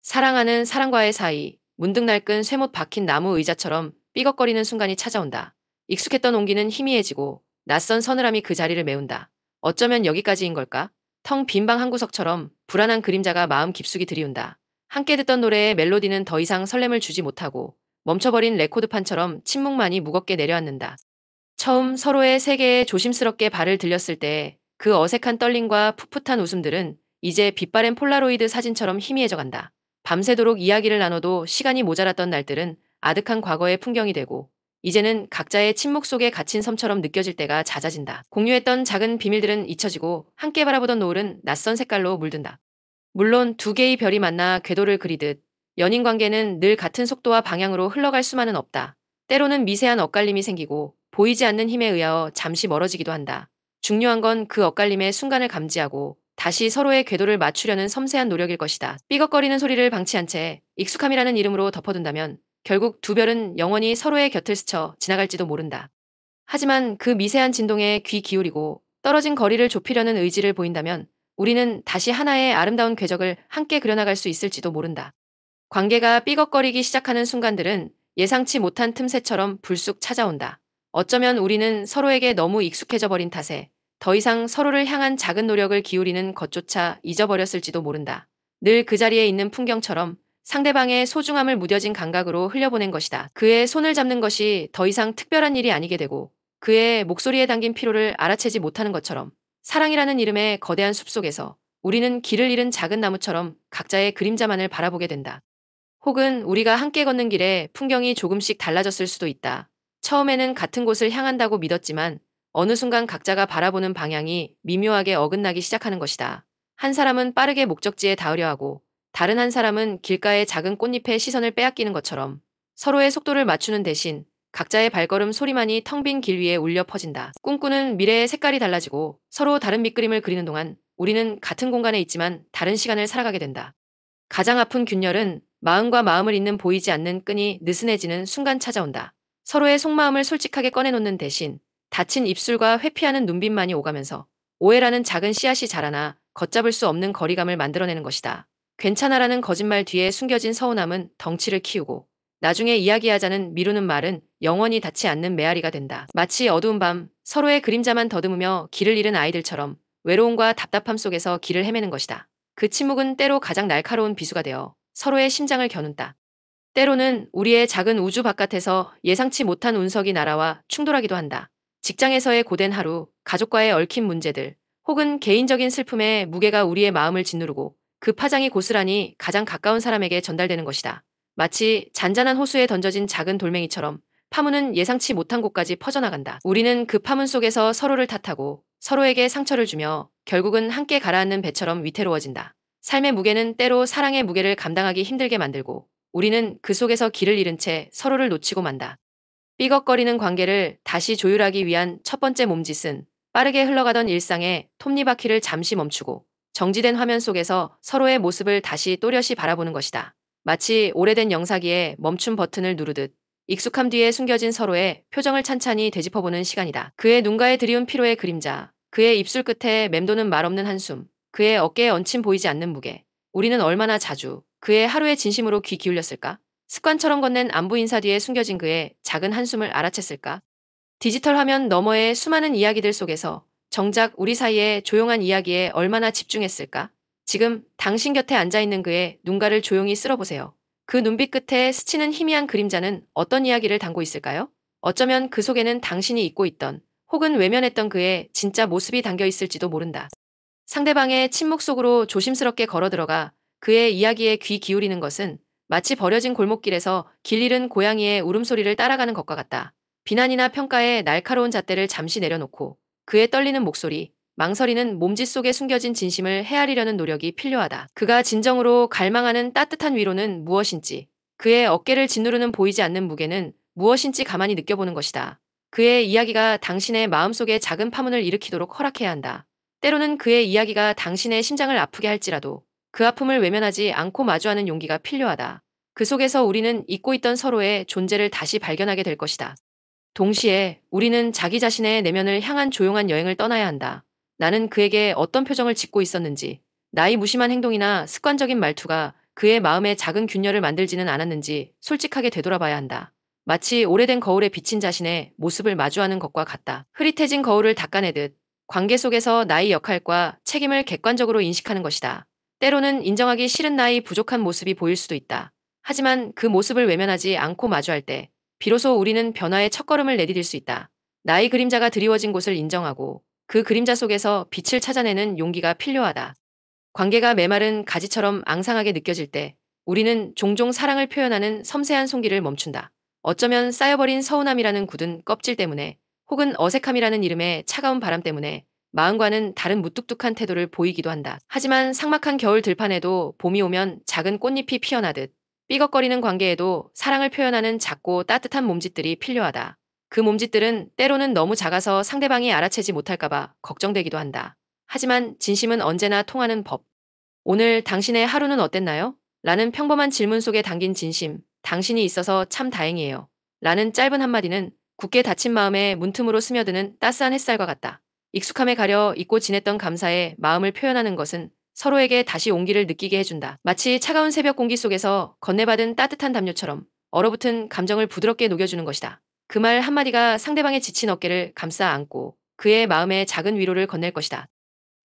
사랑하는 사람과의 사이, 문득 날끈 쇠못 박힌 나무 의자처럼 삐걱거리는 순간이 찾아온다. 익숙했던 온기는 희미해지고 낯선 서늘함이 그 자리를 메운다. 어쩌면 여기까지인 걸까? 텅 빈 방 한 구석처럼 불안한 그림자가 마음 깊숙이 들이운다. 함께 듣던 노래의 멜로디는 더 이상 설렘을 주지 못하고 멈춰버린 레코드판처럼 침묵만이 무겁게 내려앉는다. 처음 서로의 세계에 조심스럽게 발을 들였을 때 그 어색한 떨림과 풋풋한 웃음들은 이제 빛바랜 폴라로이드 사진처럼 희미해져 간다. 밤새도록 이야기를 나눠도 시간이 모자랐던 날들은 아득한 과거의 풍경이 되고 이제는 각자의 침묵 속에 갇힌 섬처럼 느껴질 때가 잦아진다. 공유했던 작은 비밀들은 잊혀지고 함께 바라보던 노을은 낯선 색깔로 물든다. 물론 두 개의 별이 만나 궤도를 그리듯 연인 관계는 늘 같은 속도와 방향으로 흘러갈 수만은 없다. 때로는 미세한 엇갈림이 생기고 보이지 않는 힘에 의하여 잠시 멀어지기도 한다. 중요한 건 그 엇갈림의 순간을 감지하고 다시 서로의 궤도를 맞추려는 섬세한 노력일 것이다. 삐걱거리는 소리를 방치한 채 익숙함이라는 이름으로 덮어둔다면 결국 두 별은 영원히 서로의 곁을 스쳐 지나갈지도 모른다. 하지만 그 미세한 진동에 귀 기울이고 떨어진 거리를 좁히려는 의지를 보인다면 우리는 다시 하나의 아름다운 궤적을 함께 그려나갈 수 있을지도 모른다. 관계가 삐걱거리기 시작하는 순간들은 예상치 못한 틈새처럼 불쑥 찾아온다. 어쩌면 우리는 서로에게 너무 익숙해져 버린 탓에 더 이상 서로를 향한 작은 노력을 기울이는 것조차 잊어버렸을지도 모른다. 늘 그 자리에 있는 풍경처럼 상대방의 소중함을 무뎌진 감각으로 흘려보낸 것이다. 그의 손을 잡는 것이 더 이상 특별한 일이 아니게 되고 그의 목소리에 담긴 피로를 알아채지 못하는 것처럼 사랑이라는 이름의 거대한 숲속에서 우리는 길을 잃은 작은 나무처럼 각자의 그림자만을 바라보게 된다. 혹은 우리가 함께 걷는 길에 풍경이 조금씩 달라졌을 수도 있다. 처음에는 같은 곳을 향한다고 믿었지만 어느 순간 각자가 바라보는 방향이 미묘하게 어긋나기 시작하는 것이다. 한 사람은 빠르게 목적지에 닿으려 하고 다른 한 사람은 길가의 작은 꽃잎에 시선을 빼앗기는 것처럼 서로의 속도를 맞추는 대신 각자의 발걸음 소리만이 텅 빈 길 위에 울려 퍼진다. 꿈꾸는 미래의 색깔이 달라지고 서로 다른 밑그림을 그리는 동안 우리는 같은 공간에 있지만 다른 시간을 살아가게 된다. 가장 아픈 균열은 마음과 마음을 잇는 보이지 않는 끈이 느슨해지는 순간 찾아온다. 서로의 속마음을 솔직하게 꺼내놓는 대신 닫힌 입술과 회피하는 눈빛만이 오가면서 오해라는 작은 씨앗이 자라나 걷잡을 수 없는 거리감을 만들어내는 것이다. 괜찮아라는 거짓말 뒤에 숨겨진 서운함은 덩치를 키우고 나중에 이야기하자는 미루는 말은 영원히 닿지 않는 메아리가 된다. 마치 어두운 밤 서로의 그림자만 더듬으며 길을 잃은 아이들처럼 외로움과 답답함 속에서 길을 헤매는 것이다. 그 침묵은 때로 가장 날카로운 비수가 되어 서로의 심장을 겨눈다. 때로는 우리의 작은 우주 바깥에서 예상치 못한 운석이 날아와 충돌하기도 한다. 직장에서의 고된 하루, 가족과의 얽힌 문제들, 혹은 개인적인 슬픔의 무게가 우리의 마음을 짓누르고 그 파장이 고스란히 가장 가까운 사람에게 전달되는 것이다. 마치 잔잔한 호수에 던져진 작은 돌멩이처럼 파문은 예상치 못한 곳까지 퍼져나간다. 우리는 그 파문 속에서 서로를 탓하고 서로에게 상처를 주며 결국은 함께 가라앉는 배처럼 위태로워진다. 삶의 무게는 때로 사랑의 무게를 감당하기 힘들게 만들고 우리는 그 속에서 길을 잃은 채 서로를 놓치고 만다. 삐걱거리는 관계를 다시 조율하기 위한 첫 번째 몸짓은 빠르게 흘러가던 일상의 톱니바퀴를 잠시 멈추고 정지된 화면 속에서 서로의 모습을 다시 또렷이 바라보는 것이다. 마치 오래된 영상기에 멈춤 버튼을 누르듯 익숙함 뒤에 숨겨진 서로의 표정을 찬찬히 되짚어보는 시간이다. 그의 눈가에 드리운 피로의 그림자, 그의 입술 끝에 맴도는 말없는 한숨, 그의 어깨에 얹힌 보이지 않는 무게. 우리는 얼마나 자주 그의 하루의 진심으로 귀 기울였을까? 습관처럼 건넨 안부 인사 뒤에 숨겨진 그의 작은 한숨을 알아챘을까? 디지털 화면 너머의 수많은 이야기들 속에서 정작 우리 사이의 조용한 이야기에 얼마나 집중했을까? 지금 당신 곁에 앉아있는 그의 눈가를 조용히 쓸어보세요. 그 눈빛 끝에 스치는 희미한 그림자는 어떤 이야기를 담고 있을까요? 어쩌면 그 속에는 당신이 잊고 있던 혹은 외면했던 그의 진짜 모습이 담겨 있을지도 모른다. 상대방의 침묵 속으로 조심스럽게 걸어들어가 그의 이야기에 귀 기울이는 것은 마치 버려진 골목길에서 길 잃은 고양이의 울음소리를 따라가는 것과 같다. 비난이나 평가에 날카로운 잣대를 잠시 내려놓고 그의 떨리는 목소리, 망설이는 몸짓 속에 숨겨진 진심을 헤아리려는 노력이 필요하다. 그가 진정으로 갈망하는 따뜻한 위로는 무엇인지, 그의 어깨를 짓누르는 보이지 않는 무게는 무엇인지 가만히 느껴보는 것이다. 그의 이야기가 당신의 마음속에 작은 파문을 일으키도록 허락해야 한다. 때로는 그의 이야기가 당신의 심장을 아프게 할지라도 그 아픔을 외면하지 않고 마주하는 용기가 필요하다. 그 속에서 우리는 잊고 있던 서로의 존재를 다시 발견하게 될 것이다. 동시에 우리는 자기 자신의 내면을 향한 조용한 여행을 떠나야 한다. 나는 그에게 어떤 표정을 짓고 있었는지, 나의 무심한 행동이나 습관적인 말투가 그의 마음에 작은 균열을 만들지는 않았는지 솔직하게 되돌아봐야 한다. 마치 오래된 거울에 비친 자신의 모습을 마주하는 것과 같다. 흐릿해진 거울을 닦아내듯 관계 속에서 나의 역할과 책임을 객관적으로 인식하는 것이다. 때로는 인정하기 싫은 나의 부족한 모습이 보일 수도 있다. 하지만 그 모습을 외면하지 않고 마주할 때 비로소 우리는 변화의 첫걸음을 내디딜 수 있다. 나의 그림자가 드리워진 곳을 인정하고 그 그림자 속에서 빛을 찾아내는 용기가 필요하다. 관계가 메마른 가지처럼 앙상하게 느껴질 때 우리는 종종 사랑을 표현하는 섬세한 손길을 멈춘다. 어쩌면 쌓여버린 서운함이라는 굳은 껍질 때문에 혹은 어색함이라는 이름의 차가운 바람 때문에 마음과는 다른 무뚝뚝한 태도를 보이기도 한다. 하지만 삭막한 겨울 들판에도 봄이 오면 작은 꽃잎이 피어나듯 삐걱거리는 관계에도 사랑을 표현하는 작고 따뜻한 몸짓들이 필요하다. 그 몸짓들은 때로는 너무 작아서 상대방이 알아채지 못할까봐 걱정되기도 한다. 하지만 진심은 언제나 통하는 법. 오늘 당신의 하루는 어땠나요? 라는 평범한 질문 속에 담긴 진심, 당신이 있어서 참 다행이에요. 라는 짧은 한마디는 굳게 닫힌 마음에 문틈으로 스며드는 따스한 햇살과 같다. 익숙함에 가려 잊고 지냈던 감사에 마음을 표현하는 것은 서로에게 다시 온기를 느끼게 해준다. 마치 차가운 새벽 공기 속에서 건네받은 따뜻한 담요처럼 얼어붙은 감정을 부드럽게 녹여주는 것이다. 그 말 한마디가 상대방의 지친 어깨를 감싸 안고 그의 마음에 작은 위로를 건넬 것이다.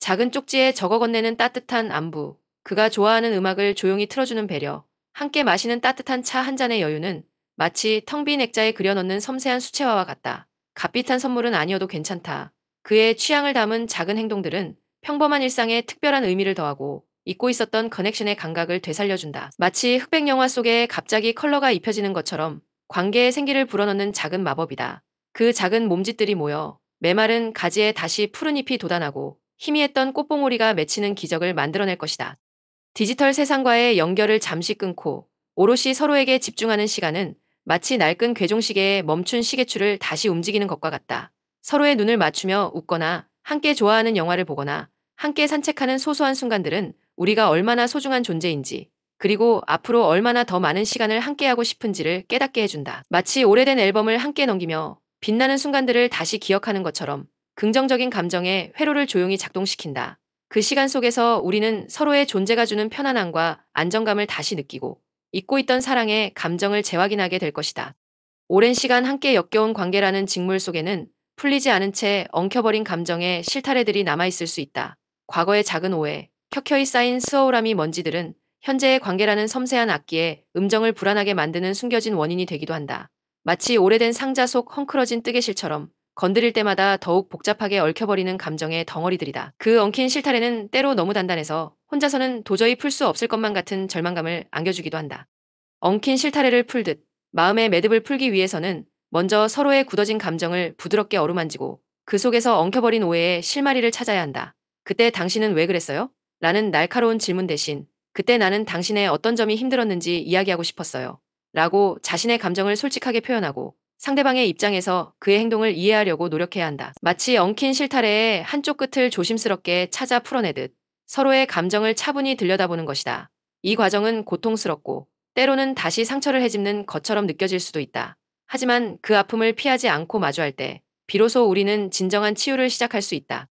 작은 쪽지에 적어 건네는 따뜻한 안부, 그가 좋아하는 음악을 조용히 틀어주는 배려, 함께 마시는 따뜻한 차 한 잔의 여유는 마치 텅 빈 액자에 그려넣는 섬세한 수채화와 같다. 값비싼 선물은 아니어도 괜찮다. 그의 취향을 담은 작은 행동들은 평범한 일상에 특별한 의미를 더하고 잊고 있었던 커넥션의 감각을 되살려준다. 마치 흑백 영화 속에 갑자기 컬러가 입혀지는 것처럼 관계의 생기를 불어넣는 작은 마법이다. 그 작은 몸짓들이 모여 메마른 가지에 다시 푸른 잎이 돋아나고 희미했던 꽃봉오리가 맺히는 기적을 만들어낼 것이다. 디지털 세상과의 연결을 잠시 끊고 오롯이 서로에게 집중하는 시간은 마치 낡은 괴종시계에 멈춘 시계추를 다시 움직이는 것과 같다. 서로의 눈을 맞추며 웃거나 함께 좋아하는 영화를 보거나 함께 산책하는 소소한 순간들은 우리가 얼마나 소중한 존재인지 그리고 앞으로 얼마나 더 많은 시간을 함께하고 싶은지를 깨닫게 해준다. 마치 오래된 앨범을 함께 넘기며 빛나는 순간들을 다시 기억하는 것처럼 긍정적인 감정의 회로를 조용히 작동시킨다. 그 시간 속에서 우리는 서로의 존재가 주는 편안함과 안정감을 다시 느끼고 잊고 있던 사랑의 감정을 재확인하게 될 것이다. 오랜 시간 함께 엮여온 관계라는 직물 속에는 풀리지 않은 채 엉켜버린 감정의 실타래들이 남아있을 수 있다. 과거의 작은 오해, 켜켜이 쌓인 수어오람이 먼지들은 현재의 관계라는 섬세한 악기에 음정을 불안하게 만드는 숨겨진 원인이 되기도 한다. 마치 오래된 상자 속 헝클어진 뜨개실처럼 건드릴 때마다 더욱 복잡하게 얽혀버리는 감정의 덩어리들이다. 그 엉킨 실타래는 때로 너무 단단해서 혼자서는 도저히 풀 수 없을 것만 같은 절망감을 안겨주기도 한다. 엉킨 실타래를 풀듯 마음의 매듭을 풀기 위해서는 먼저 서로의 굳어진 감정을 부드럽게 어루만지고 그 속에서 엉켜버린 오해의 실마리를 찾아야 한다. 그때 당신은 왜 그랬어요? 라는 날카로운 질문 대신 그때 나는 당신의 어떤 점이 힘들었는지 이야기하고 싶었어요. 라고 자신의 감정을 솔직하게 표현하고 상대방의 입장에서 그의 행동을 이해하려고 노력해야 한다. 마치 엉킨 실타래의 한쪽 끝을 조심스럽게 찾아 풀어내듯 서로의 감정을 차분히 들여다보는 것이다. 이 과정은 고통스럽고 때로는 다시 상처를 헤집는 것처럼 느껴질 수도 있다. 하지만 그 아픔을 피하지 않고 마주할 때 비로소 우리는 진정한 치유를 시작할 수 있다.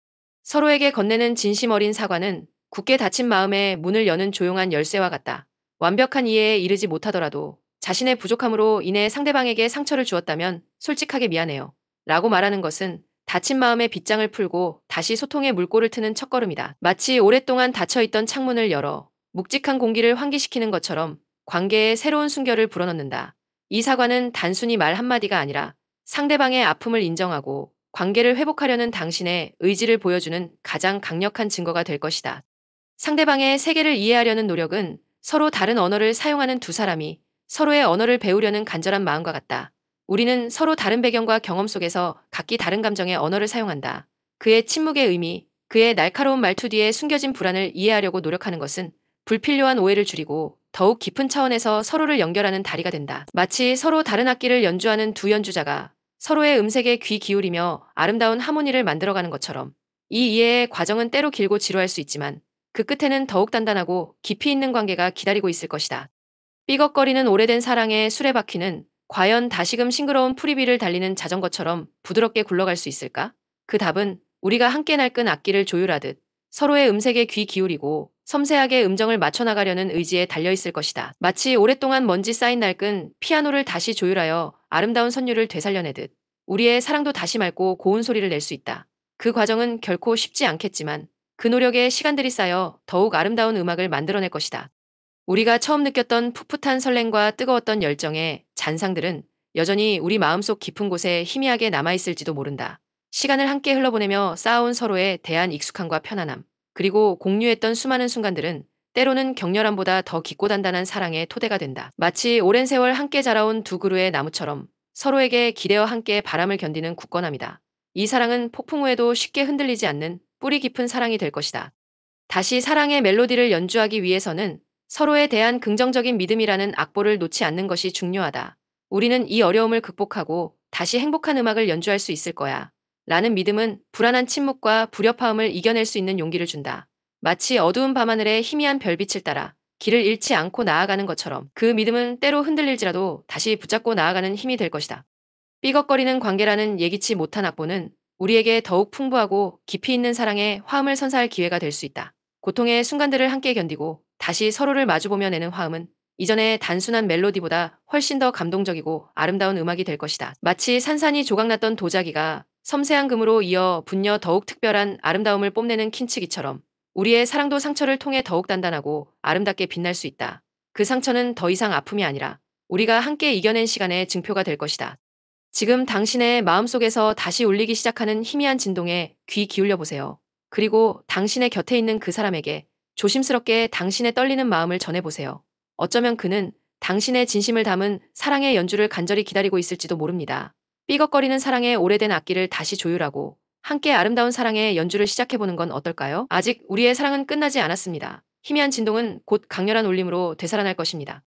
서로에게 건네는 진심 어린 사과는 굳게 닫힌 마음에 문을 여는 조용한 열쇠와 같다. 완벽한 이해에 이르지 못하더라도 자신의 부족함으로 인해 상대방에게 상처를 주었다면 솔직하게 미안해요. 라고 말하는 것은 닫힌 마음의 빗장을 풀고 다시 소통의 물꼬를 트는 첫걸음이다. 마치 오랫동안 닫혀있던 창문을 열어 묵직한 공기를 환기시키는 것처럼 관계에 새로운 순결을 불어넣는다. 이 사과는 단순히 말 한마디가 아니라 상대방의 아픔을 인정하고 관계를 회복하려는 당신의 의지를 보여주는 가장 강력한 증거가 될 것이다. 상대방의 세계를 이해하려는 노력은 서로 다른 언어를 사용하는 두 사람이 서로의 언어를 배우려는 간절한 마음과 같다. 우리는 서로 다른 배경과 경험 속에서 각기 다른 감정의 언어를 사용한다. 그의 침묵의 의미, 그의 날카로운 말투 뒤에 숨겨진 불안을 이해하려고 노력하는 것은 불필요한 오해를 줄이고 더욱 깊은 차원에서 서로를 연결하는 다리가 된다. 마치 서로 다른 악기를 연주하는 두 연주자가 서로의 음색에 귀 기울이며 아름다운 하모니를 만들어가는 것처럼 이 이해의 과정은 때로 길고 지루할 수 있지만 그 끝에는 더욱 단단하고 깊이 있는 관계가 기다리고 있을 것이다. 삐걱거리는 오래된 사랑의 수레바퀴는 과연 다시금 싱그러운 풀이비를 달리는 자전거처럼 부드럽게 굴러갈 수 있을까? 그 답은 우리가 함께 낡은 악기를 조율하듯 서로의 음색에 귀 기울이고 섬세하게 음정을 맞춰나가려는 의지에 달려있을 것이다. 마치 오랫동안 먼지 쌓인 낡은 피아노를 다시 조율하여 아름다운 선율을 되살려내듯 우리의 사랑도 다시 맑고 고운 소리를 낼 수 있다. 그 과정은 결코 쉽지 않겠지만 그 노력에 시간들이 쌓여 더욱 아름다운 음악을 만들어낼 것이다. 우리가 처음 느꼈던 풋풋한 설렘과 뜨거웠던 열정의 잔상들은 여전히 우리 마음속 깊은 곳에 희미하게 남아있을지도 모른다. 시간을 함께 흘러보내며 쌓아온 서로에 대한 익숙함과 편안함, 그리고 공유했던 수많은 순간들은 때로는 격렬함보다 더 깊고 단단한 사랑의 토대가 된다. 마치 오랜 세월 함께 자라온 두 그루의 나무처럼 서로에게 기대어 함께 바람을 견디는 굳건함이다. 이 사랑은 폭풍 후에도 쉽게 흔들리지 않는 뿌리 깊은 사랑이 될 것이다. 다시 사랑의 멜로디를 연주하기 위해서는 서로에 대한 긍정적인 믿음이라는 악보를 놓지 않는 것이 중요하다. 우리는 이 어려움을 극복하고 다시 행복한 음악을 연주할 수 있을 거야. 라는 믿음은 불안한 침묵과 불협화음을 이겨낼 수 있는 용기를 준다. 마치 어두운 밤하늘에 희미한 별빛을 따라 길을 잃지 않고 나아가는 것처럼 그 믿음은 때로 흔들릴지라도 다시 붙잡고 나아가는 힘이 될 것이다. 삐걱거리는 관계라는 예기치 못한 악보는 우리에게 더욱 풍부하고 깊이 있는 사랑에 화음을 선사할 기회가 될 수 있다. 고통의 순간들을 함께 견디고 다시 서로를 마주보며 내는 화음은 이전의 단순한 멜로디보다 훨씬 더 감동적이고 아름다운 음악이 될 것이다. 마치 산산이 조각났던 도자기가 섬세한 금으로 이어 분여 더욱 특별한 아름다움을 뽐내는 킨치기처럼 우리의 사랑도 상처를 통해 더욱 단단하고 아름답게 빛날 수 있다. 그 상처는 더 이상 아픔이 아니라 우리가 함께 이겨낸 시간의 증표가 될 것이다. 지금 당신의 마음속에서 다시 울리기 시작하는 희미한 진동에 귀 기울여 보세요. 그리고 당신의 곁에 있는 그 사람에게 조심스럽게 당신의 떨리는 마음을 전해보세요. 어쩌면 그는 당신의 진심을 담은 사랑의 연주를 간절히 기다리고 있을지도 모릅니다. 삐걱거리는 사랑의 오래된 악기를 다시 조율하고 함께 아름다운 사랑의 연주를 시작해보는 건 어떨까요? 아직 우리의 사랑은 끝나지 않았습니다. 희미한 진동은 곧 강렬한 울림으로 되살아날 것입니다.